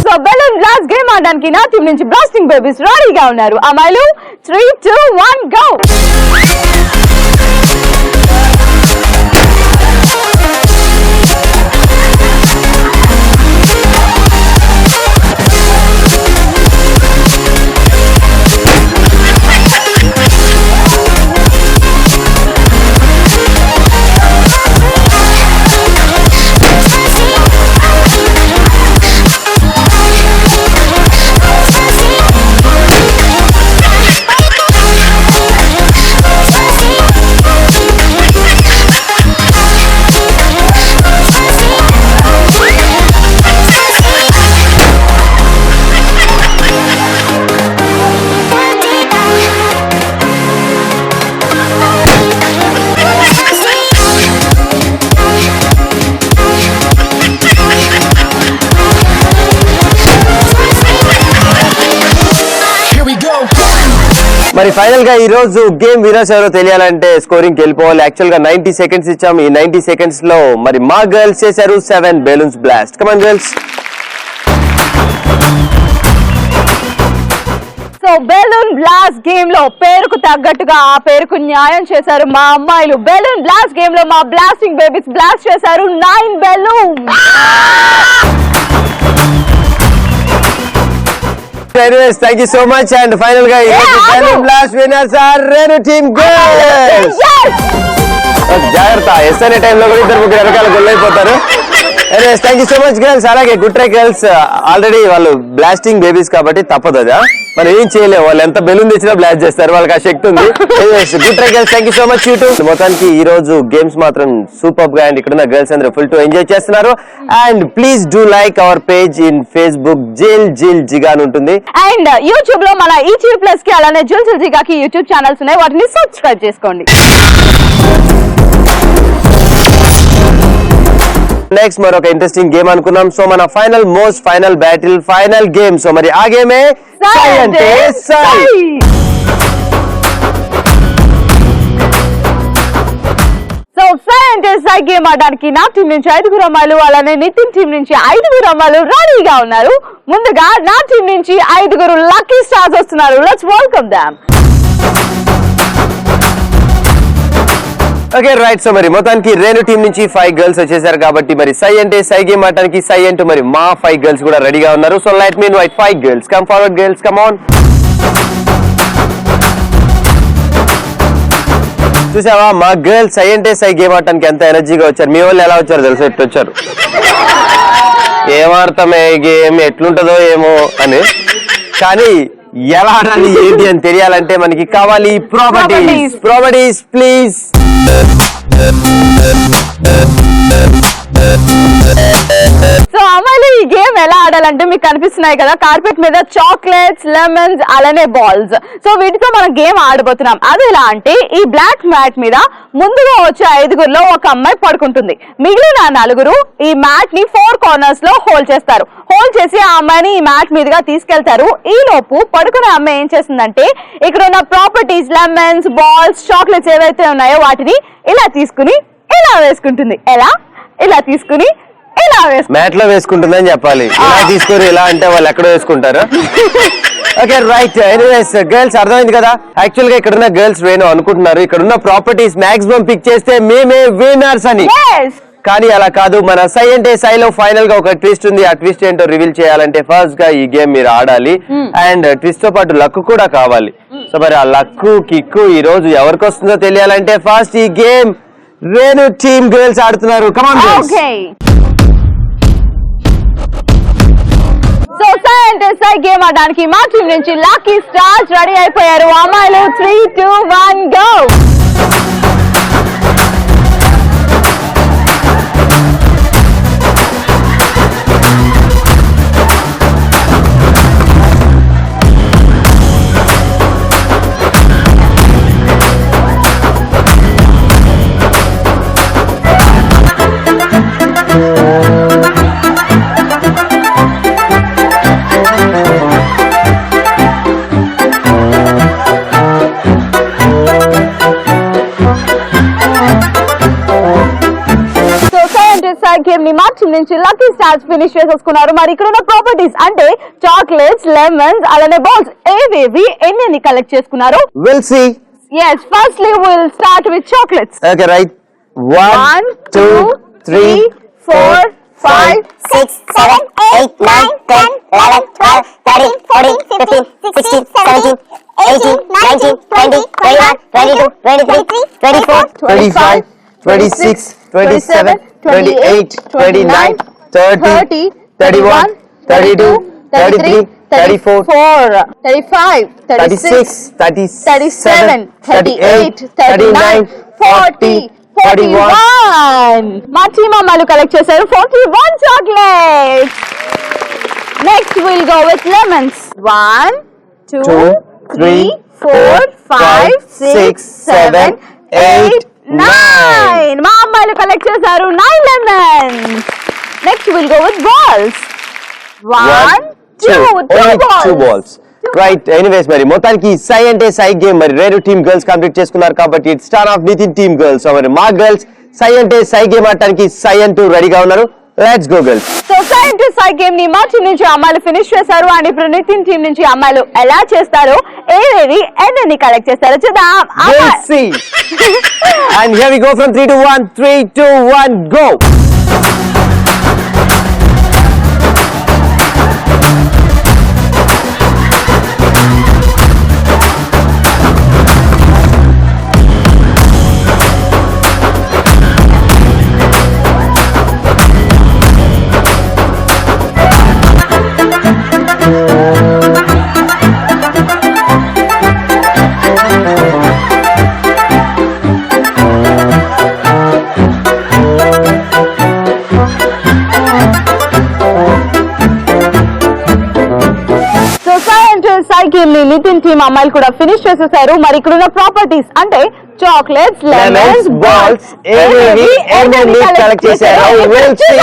సో బెలూన్ బ్లాస్ట్ గేమ్ ఆడడానికి నా టీం నుంచి బ్లాస్టింగ్ బేబీస్ రెడీగా ఉన్నారు. అమ్మాయిలు 3, 2, 1 గో. మరి ఫైనల్ గా ఈ రోజు గేమ్ విన్నర్స్ ఎవరో తెలియాలంటే స్కోరింగ్ వెళ్ళిపోవాలి. యాక్చువల్ గా 90 సెకండ్స్ ఇచ్చాం. ఈ 90 సెకండ్స్ లో మరి మా గర్ల్స్ చేశారు 7 బెలూన్స్ బ్లాస్ట్. కమాన్ girls. So balloon blast game లో పేరుకు తగ్గట్టుగా ఆ పేరుకు న్యాయం చేశారు మా అమ్మాయిలు. బెలూన్ బ్లాస్ట్ గేమ్ లో మా బ్లాస్టింగ్ బేబీస్ బ్లాస్ట్ చేశారు 9 balloon. Anyways, thank you so much and final గా ఈ రోజు balloon blast winners are Renu team girls. జాగ్రత్త, ఎస్ అనే టైంలో కూడా ఇద్దరు ముగ్గురు వెనకాల గొల్లు అయిపోతారు. Anyways, thank you so much girls. అలాగే గుడ్ ట్రై గర్ల్స్. ఆల్రెడీ వాళ్ళు బ్లాస్టింగ్ బేబీస్ కాబట్టి తప్పదు అదా, మనం ఏం చేయలేము. వాళ్ళు ఎంత బెలూన్ తెచ్చినా బ్లాస్ట్ చేస్తారు, వాళ్ళకి ఆ శక్తి ఉంది. Good try girls, thank you so much you two. మొత్తానికి ఈ రోజు గేమ్స్ మాత్రం సూపర్ గా అండ్ ఇక్కడ ఉన్న గర్ల్స్ అందరూ ఫుల్ టు ఎంజాయ్ చేస్తున్నారు. And please do like our page in Facebook జిల్ జిల్ జిగా అని ఉంటుంది. అండ్ యూట్యూబ్ లో మన ఈటీవీ ప్లస్ కి అలానే జిల్ జిల్ జిగాకి యూట్యూబ్ ఛానల్స్ ఉన్నాయి, వాటిని సబ్స్క్రైబ్ చేసుకోండి. నెక్స్ట్ మరొక ఇంట్రెస్టింగ్ గేమ్ అనుకున్నాం. సో మన final most final battle final game. So మరి ఆ గేమే సై అంటే సై. సో సై అంటే సై గేమ్ ఆడడానికి నా టీం నుంచి 5 అమ్మాయిలు అలానే నితిన్ టీం నుంచి 5 అమ్మాయిలు రెడీగా ఉన్నారు. ముందుగా నా టీం నుంచి 5 లక్కీ స్టార్స్ వస్తున్నారు. Let's welcome them. Okay right. So మరి మొత్తానికి రేణు టీం నుంచి 5 గర్ల్స్ వచ్చేసారు కాబట్టి మరి సై అంటే సై గేమ్ ఆడడానికి సై అంటూ మరి మా 5 గర్ల్స్ కూడా రెడీగా ఉన్నారు. So let me invite 5 girls. Come forward girls, come on. చూసావా మా గర్ల్స్ సై అంటే సై గేమ్ ఆడటానికి ఎంత ఎనర్జీగా వచ్చారు. మీ వాళ్ళు ఎలా వచ్చారు తెలుసు, ఎట్లా వచ్చారు, ఏమాడతామే గేమ్ ఎట్లుంటదో ఏమో అని. కానీ ఎలా ఆడాలి ఏంటి అని తెలియాలంటే మనకి కావాలి ప్రాపర్టీస్. Properties please. సో అమ్మాయిలు ఈ గేమ్ ఎలా ఆడాలంటే మీకు కనిపిస్తున్నాయి కదా కార్పెట్ మీద చాక్లెట్స్, లెమన్స్ అలానే బాల్స్. సో వీటితో మనం గేమ్ ఆడబోతున్నాం. అది ఎలా అంటే ఈ బ్లాక్ మ్యాట్ మీద ముందుగా వచ్చే 5 ఒక అమ్మాయి పడుకుంటుంది. మిగిలిన 4 ఈ మ్యాట్ ని 4 కార్నర్స్ లో హోల్డ్ చేస్తారు. హోల్డ్ చేసి ఆ అమ్మాయిని ఈ మ్యాట్ మీదుగా తీసుకెళ్తారు. ఈ లోపు పడుకునే అమ్మాయి ఏం చేస్తుందంటే ఇక్కడ ఉన్న ప్రాపర్టీస్, లెమన్స్, బాల్స్, చాక్లెట్స్ ఏవైతే ఉన్నాయో వాటిని ఇలా తీసుకుని ఇలా వేసుకుంటుంది. ఎలా? ఇలా తీసుకుని ఇలా మ్యాట్ లో వేసుకుంటుందని చెప్పాలి. ఇలా తీసుకొని ఇలా అంటే వాళ్ళు ఎక్కడో వేసుకుంటారు. Okay right. ఎనీవేస్ గర్ల్స్ అర్థమైంది కదా. యాక్చువల్ గా ఇక్కడ ఉన్న గర్ల్స్ వేణు అనుకుంటున్నారు ఇక్కడ ఉన్న ప్రాపర్టీస్ మాక్సిమం పిక్ చేస్తే మేమే విన్నర్స్ అని. కానీ అలా కాదు. మన సై అంటే సైలో ఫైనల్ గా ఒక ట్విస్ట్ ఉంది. ఆ ట్విస్ట్ ఏంటో రివీల్ చేయాలంటే ఫస్ట్ గా ఈ గేమ్ మీరు ఆడాలి. అండ్ ట్విస్ట్ తో పాటు లక్ కూడా కావాలి. సో మరి ఆ లక్ కిక్కు ఈ రోజు ఎవరికి వస్తుందో తెలియాలంటే ఫస్ట్ ఈ గేమ్ రేణు టీమ్ గర్ల్స్ ఆడుతున్నారు. కమాన్ గర్ల్స్. సో సై అంటే సై గేమ్ ఆడడానికి మా టీం నుంచి లక్కీ స్టార్స్ రెడీ అయిపోయారు. అమ్మాయిలు 3, 2, 1 గో. గేమ్ ని మా టీం నుంచి లక్కీ స్టార్స్ ఫినిష్ చేసేసుకున్నారు. మరి ఇక్కడ ఉన్న ప్రాపర్టీస్ అంటే చాక్లెట్స్, లెమన్స్ అలానే బాల్స్ ఏవేవి ఎన్ని కలెక్ట్ చేసుకున్నారు will see. yes firstly we'll start with chocolates. okay right. 1 2 3 4 5 6 7 8 9 10 11 12 13 14 15 16 17 18 19 20 21 22 23 24 25 26 27 28 29 30 31 32 33 34 35 36 37 38 39 40 41 మా టీమ్ అమ్మాయిలు కలెక్ట్ చేశారు 41 chocolates. Next will go with lemons. 1 2 3 4 5 6 7 8 9 మా అమ్మాయిలు కలెక్ట్ చేశారు 9 lemons. Next will go with balls. 1 2 two balls. Right anyways మరి మొత్తానికి సై అంటే సై గేమ్ మరి రేణు టీమ్ గర్ల్స్ కంప్లీట్ చేసుకున్నారు కాబట్టి it's turn of Nitin team girls. So మరి మా గర్ల్స్ సై అంటే సై గేమ్ ఆడటానికి సై అంటూ రెడీగా ఉన్నారు. Let's go girls. సో సై అంటే సై గేమ్ ని మా టీం నుంచి అమ్మాయిలు ఫినిష్ చేశారు అండ్ ఇప్పుడు నితిన్ టీం నుంచి అమ్మాయిలు ఎలా చేస్తారో ఏవేవి ఎన్ని కలెక్ట్ చేస్తారో చూద్దాం. We'll see. And here we go from 3 to 1. 3, 2, 1, go. Game ని నితిన్ టీమ్ అమ్మాయిలు కూడా ఫినిష్ చేసేసారు. మరి ఇక్కడ ఉన్న ప్రాపర్టీస్ అంటే చాక్లెట్స్, లెమన్స్, బాల్స్ ఏమేమి కలెక్ట్ చేశారు. We'll see.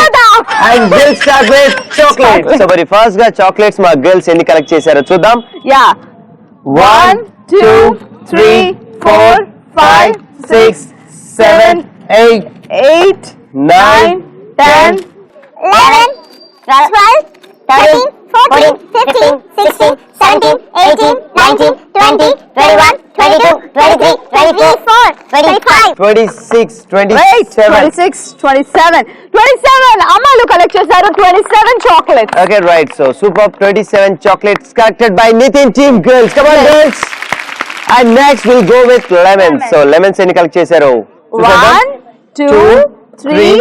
And we'll start with chocolates. So మరి ఫస్ట్ గా చాక్లెట్స్ మా గర్ల్స్ ఎన్ని కలెక్ట్ చేశారో చూద్దాం. యా 1, 2, 3, 4, 5, 6, 7, 8, 8, 9, 10, 11, 12, 13, 14, 15, 16, 17, 18, 19, 20, 21, 22, 23, 24, 25. 26, 27. 26, 27 అమ్మాయిలు కలెక్ట్ చేశారు 27 chocolates. Okay, right. So, superb 27 chocolates collected by Nitin team girls. Come on, girls. And next we'll go with lemons. So, lemons any collect చేశారు? 1, 2, 3,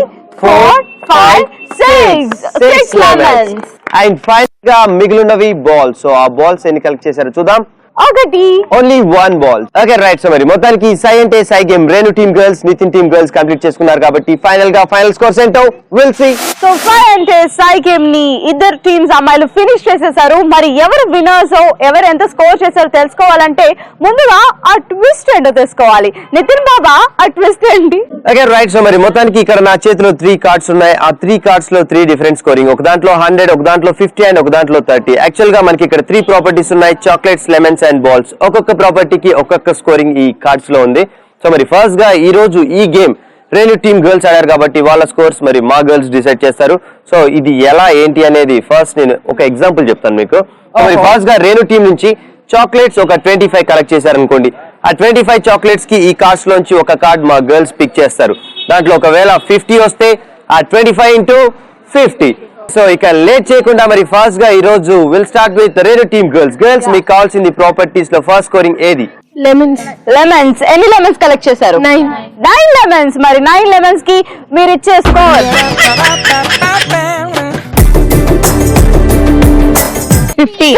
4, 5, 6 lemons. And finally గా మిగిలినవి balls. So, ఆ balls ఎన్ని collect చేశారు చూద్దాం. ఒకటి. Only 1 ball. Okay right. So మరి మొత్తానికి సై అంటే సై game Renu team girls Nitin team girls complete చేసుకున్నారు కాబట్టి ఫైనల్ గా ఫైనల్ స్కోర్స్ ఏంటో విల్ సీ. సో సై అంటే సై గేమ్ ని ఇద్దరు టీమ్స్ అమ్మాయిలు ఫినిష్ చేసేసారు. మరి ఎవరు విన్నర్స్ ఎవరు ఎంత స్కోర్ చేశారో తెలుసుకోవాలంటే ముందుగా ఆ ట్విస్ట్ ఏంటో తెలుసుకోవాలి. నితిన్ బాబా ఆ ట్విస్ట్ ఏంటి? Okay right. సో మరి మొత్తానికి ఇక్కడ నా చేతిలో 3 కార్డ్స్ ఉన్నాయి. ఆ 3 కార్డ్స్ లో 3 డిఫరెంట్ స్కోరింగ్. ఒక దాంట్లో 100, ఒక దాంట్లో 50 అండ్ ఒక దాంట్లో 30. యాక్చువల్ గా మనకి ఇక్కడ 3 ప్రాపర్టీస్ ఉన్నాయి, చాక్లెట్స్, లెమన్స్ అండ్ బాల్స్. ఒక్కొక్క ప్రాపర్టీకి ఒక్కొక్క స్కోరింగ్ ఈ కార్డ్స్ లో ఉంది. సో మరి ఫస్ట్ గా ఈ రోజు ఈ గేమ్ రేణు టీమ్ గర్ల్స్ ఆడారు కాబట్టి వాళ్ళ స్కోర్స్ మరి మా గర్ల్స్ డిసైడ్ చేస్తారు. సో ఇది ఎలా ఏంటి అనేది ఫస్ట్ నేను ఒక ఎగ్జాంపుల్ చెప్తాను మీకు. మరి ఫస్ట్ గా రేణు టీం నుంచి చాక్లెట్స్ ఒక 25 కలెక్ట్ చేశారు అనుకోండి. ఆ 25 చాక్లెట్స్ కి ఈ కార్డ్స్ లోంచి ఒక కార్డ్ మా గర్ల్స్ పిక్ చేస్తారు. దాంట్లో ఒకవేళ 50 వస్తే ఆ 25 into 50. సో ఇక లేట్ చేయకుండా మరి ఫాస్ట్ గా ఈ రోజు will start with Renu team girls. Girls మీకు కావాల్సింది ప్రాపర్టీస్ లో ఫస్ట్ స్కోరింగ్ ఏది? లెమన్స్. ఎన్ని లెమన్స్ కలెక్ట్ చేశారు? 9 లెమన్స్. మరి 9 లెమన్స్ కి మీరు ఇచ్చే స్కోర్ 50.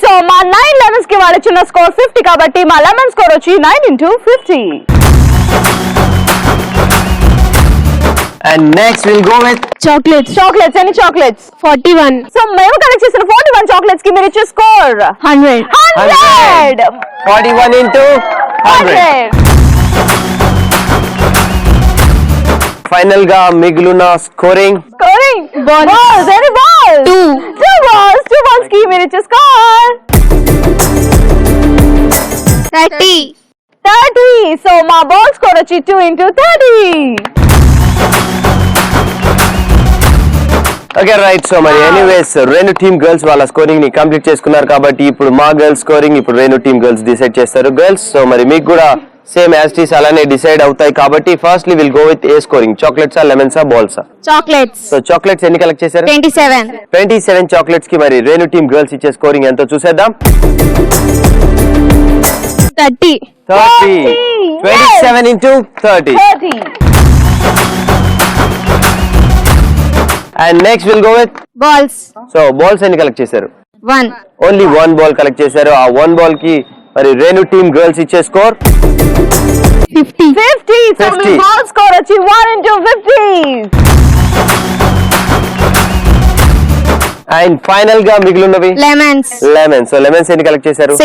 సో మా 9 లెమన్స్ కి వాళ్ళు ఇచ్చిన స్కోర్ 50 కాబట్టి మా లెమన్ స్కోర్ వచ్చి 9 into 50. And next we'll go with chocolates. ఎన్ని చాక్లెట్స్? 41. సో మేము కలెక్ట్ చేసిన 41 చాక్లెట్స్ కి మీరు ఇచ్చే స్కోర్ 100. 41 into 100. ఫైనల్ గా మిగిలిన scoring balls. Any balls? 2 balls కి మీరు ఇచ్చే స్కోర్ 30. సో మా బాల్ స్కోర్ వచ్చి 2 into 30. Okay right. సో మరి ఎనీవేస్ రేణు టీమ్ గర్ల్స్ వాళ్ళ స్కోరింగ్ ని కంప్లీట్ చేసుకున్నారు కాబట్టి ఇప్పుడు మా గర్ల్స్ స్కోరింగ్ ఇప్పుడు రేణు టీమ్ గర్ల్స్ డిసైడ్ చేస్తారు. గర్ల్స్ సో మరి మీకు కూడా సేమ్ యాజ్ టీస్ అలానే డిసైడ్ అవుతాయి కాబట్టి firstly will go with a scoring. Chocolates ఆ లెమన్స్ ఆ బాల్స్ ఆ? చాక్లెట్స్. సో చాక్లెట్స్ ఎన్ని కలెక్ట్ చేశారు? 27 చాక్లెట్స్ కి మరి రేణు టీమ్ గర్ల్స్ ఇచ్చే స్కోరింగ్ ఎంతో చూసేద్దాం. 30. 27 into 30. And next we'll go with balls. So balls ఎన్ని కలెక్ట్ చేశారు? 1. ఓన్లీ 1 బాల్ కలెక్ట్ చేశారు. ఆ 1 బాల్ కి మరి రేణు టీమ్ గర్ల్స్ ఇచ్చే స్కోర్ 50. సో మీ బాల్ స్కోర్ వచ్చి 1 into 50. అండ్ ఫైనల్ గా మిగిలినవి లెమన్స్. సో లెమన్స్ ఎన్ని కలెక్ట్ చేశారు?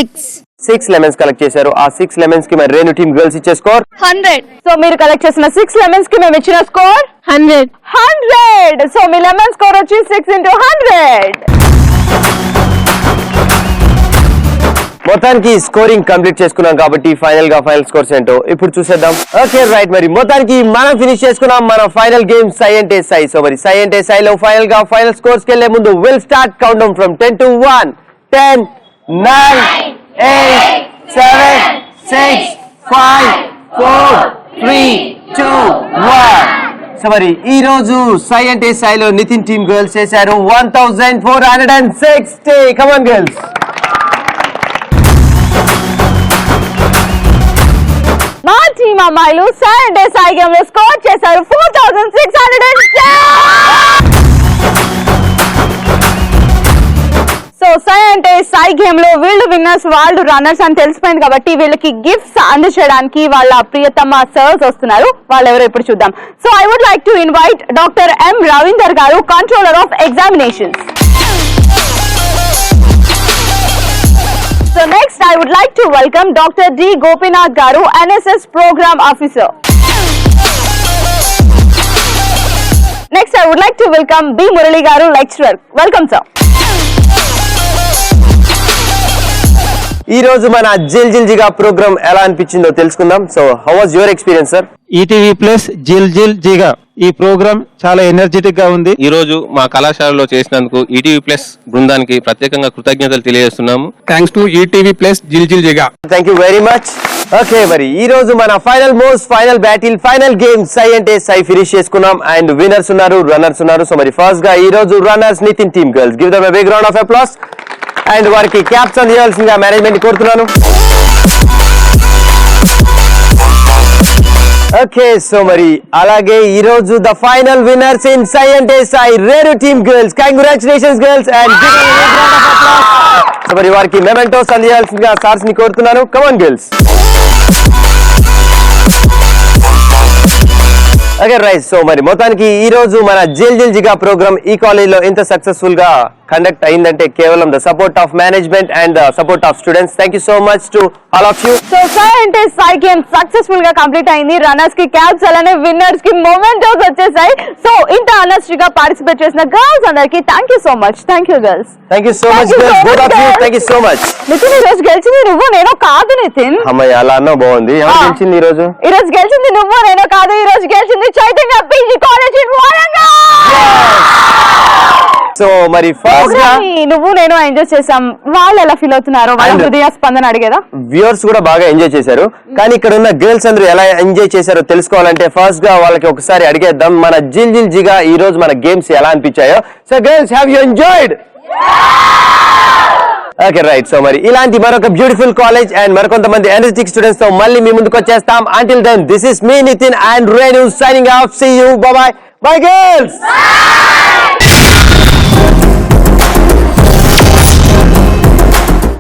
6 లెమన్స్ కలెక్ట్ చేశారు. ఆ 6 లెమన్స్ కి మరి రేణు టీమ్ గర్ల్స్ ఇచ్చే స్కోర్ 100. సో మీరు కలెక్ట్ చేసిన 6 లెమన్స్ కి మేము ఇచ్చిన స్కోర్ 100. సో మీ లెమన్ స్కోర్ వచ్చి 6 into 100. మొత్తానికి స్కోరింగ్ కంప్లీట్ చేసుకున్నాం కాబట్టి ఫైనల్ గా ఫైనల్ స్కోర్స్ ఏంటో ఇప్పుడు చూసేద్దాం. ఓకే రైట్, మరి మొత్తానికి మనం ఫినిష్ చేసుకున్నాం మన ఫైనల్ గేమ్ సై అంటే సై. సో మరి సై అంటే సై లో ఫైనల్ గా ఫైనల్ స్కోర్స్ కి వెళ్లే ముందు will start count down from 10 to 1. 10, 9, 8, 7, 6, 5, 4, 3, 2, 1. So మరి ఈ రోజు సై అంటే సైలో నితిన్ టీమ్ గర్ల్స్ చేశారు 1460. Come on girls. మా టీమ్ అమ్మాయిలు సై అంటే సై గేమ్ లో స్కోర్ చేశారు 4610. సో సై అంటే సై గేమ్ లో వీళ్ళు విన్నర్స్, వాళ్ళు రన్నర్స్ అని తెలిసిపోయింది కాబట్టి వీళ్ళకి గిఫ్ట్స్ అందించడానికి వాళ్ళ ప్రియతమ సర్స్ వస్తున్నారు. వాళ్ళు ఎవరో ఇప్పుడు చూద్దాం. So I would like to invite doctor M Ravinder గారు, controller of examinations. So next I would like to welcome Dr. D. Gopinath Garu, NSS Program Officer. Next I would like to welcome B. Murali Garu, Lecturer. Welcome sir. ఈ రోజు మన జిల్ జిల్ జిగా ప్రోగ్రామ్ ఎలా అనిపించిందో తెలుసుకుందాం. So how was your experience sir? ETV plus Jil Jil జిగా ఈ ప్రోగ్రామ్ చాలా ఎనర్జెటిక్ గా ఉంది. ఈ రోజు మా కళాశాలలో చేసినందుకు ఈటీవీ ప్లస్ బృందానికి ప్రత్యేకంగా కృతజ్ఞతలు తెలియజేస్తున్నాము. Thanks to ETV plus Jil Jil Jiga. Thank you very much. Okay, మరి ఈ రోజు మన ఫైనల్ బ్యాటిల్ ఫైనల్ గేమ్ సై అంటే సై ఫినిష్ చేసుకున్నాం. అండ్ విన్నర్స్ ఉన్నారు, రన్నర్స్ ఉన్నారు. సో మరి ఫస్ట్ గా ఈ రోజు runners Nitin team girls, give them a big round of applause. And వారికి క్యాప్స్ అందించాల్సిందిగా మేనేజ్మెంట్ కోరుతున్నాను. ఓకే, సో మరి అలాగే ఈ రోజు ద ఫైనల్ విన్నర్స్ ఇన్ సై అంటే సై Renu team girls. Congratulations girls and so మరి వారికి మెమెంటోస్ అందించాల్సిందిగా సార్స్ ని కోరుతున్నాను. కమాన్ గర్ల్స్. ఓకే రైట్, సో మరి మొత్తానికి ఈ రోజు మన జిల్ జిల్ జిగా ప్రోగ్రామ్ ఈ కాలేజ్ లో ఇంత సక్సెస్ఫుల్ గా కండక్ట్ అయిందంటే కేవలం the support of management and the support of students. Thank you so much to all of you. So సై అంటే సై గేమ్ సక్సెస్ఫుల్ గా కంప్లీట్ అయింది. రన్నర్స్ కి క్యాప్స్, అలానే విన్నర్స్ కి మొమెంటోస్ వచ్చేసాయి. సో ఇంత అనర్స్ట్రీగా పార్టిసిపేట్ చేసిన గర్ల్స్ అందరికి thank you so much. Thank you girls. Thank you so much girls, both of you. Thank you so much. Nitin ఈ రోజు గెలిచింది నువ్వు, నేను కాదు నితిన్. అమ్మాయి అలా అన్నా బాగుంది. ఎవరు గెలిచింది ఈ రోజు? ఈ రోజు గెలిచింది నువ్వు, నేను కాదు. ఈ రోజు గెలిచింది Chaitanya PG college in Warangal. So మరి ఫస్ట్ గా నువ్వు నేను ఎంజాయ్ చేసాం. వాళ్ళు ఎలా ఫీల్ అవుతున్నారు, వాళ్ళ హృదయ స్పందన అడిగేదా? వ్యూవర్స్ కూడా బాగా ఎంజాయ్ చేశారు. కానీ ఇక్కడ ఉన్న గర్ల్స్ అందరూ ఎలా ఎంజాయ్ చేశారో తెలుసుకోవాలంటే ఫస్ట్ గా వాళ్ళకి ఒకసారి అడిగేద్దాం మన జిల్ జిల్ జిగా ఈ రోజు మన గేమ్స్ ఎలా అనిపించాయో. So girls, have you enjoyed? Okay right, so మరి ఇలాంటి మరొక బ్యూటిఫుల్ కాలేజ్ అండ్ మరికొంతమంది ఎనర్జెటిక్ స్టూడెంట్స్ తో మళ్ళీ మీ ముందుకు వచ్చేస్తాం. అంటిల్ దెన్ దిస్ ఇస్ మీ Nitin and Renu signing off. See you. Bye bye. Bye girls.